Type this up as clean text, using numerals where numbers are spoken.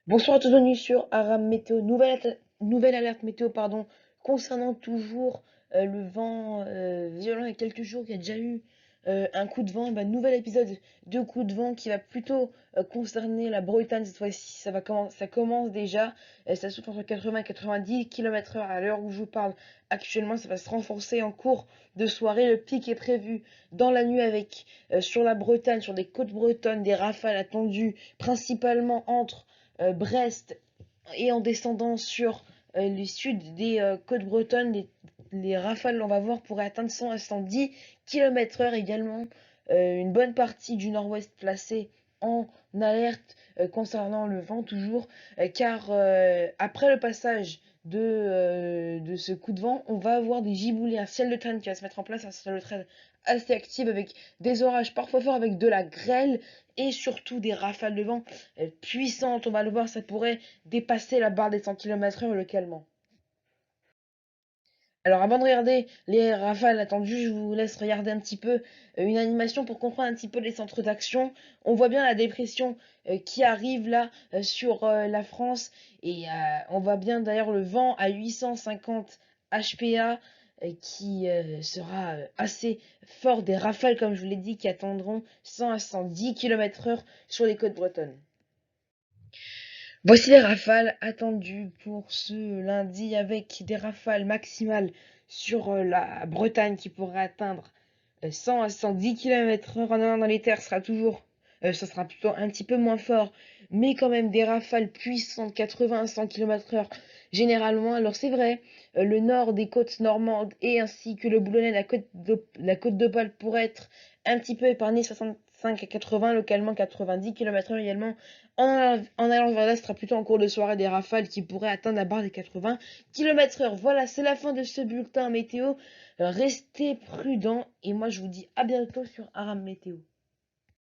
Bonsoir à tous, bienvenue sur Aram Météo, nouvelle alerte météo concernant toujours le vent violent il y a quelques jours, il y a déjà eu un coup de vent, nouvel épisode de coup de vent qui va plutôt concerner la Bretagne cette fois-ci, ça commence déjà, ça souffle entre 80 et 90 km/h à l'heure où je vous parle actuellement, ça va se renforcer en cours de soirée, le pic est prévu dans la nuit avec sur la Bretagne, sur des côtes bretonnes, des rafales attendues principalement entre Brest et en descendant sur le sud des côtes bretonnes, les rafales, on va voir, pourraient atteindre 100 à 110 km/h également. Une bonne partie du nord-ouest placée en alerte concernant le vent toujours, car après le passage de ce coup de vent, on va avoir des giboulées, un ciel de traîne qui va se mettre en place, un ciel de traîne assez actif avec des orages parfois forts, avec de la grêle et surtout des rafales de vent puissante, on va le voir, ça pourrait dépasser la barre des 100 km/h localement. Alors avant de regarder les rafales attendues, je vous laisse regarder un petit peu une animation pour comprendre un petit peu les centres d'action. On voit bien la dépression qui arrive là sur la France et on voit bien d'ailleurs le vent à 850 HPA qui sera assez fort, des rafales comme je vous l'ai dit qui attendront 100 à 110 km/h sur les côtes bretonnes. Voici les rafales attendues pour ce lundi avec des rafales maximales sur la Bretagne qui pourraient atteindre 100 à 110 km/h en allant dans les terres sera toujours, ça sera plutôt un petit peu moins fort, mais quand même des rafales puissantes 80 à 100 km/h généralement. Alors c'est vrai, le nord des côtes normandes et ainsi que le Boulonnais, la côte d'Opale pourrait être un petit peu épargné 65 à 80, localement 90 km/h également. En allant vers là, ce sera plutôt en cours de soirée des rafales qui pourraient atteindre la barre des 80 km/h. Voilà, c'est la fin de ce bulletin météo. Restez prudents et moi je vous dis à bientôt sur Aram Météo.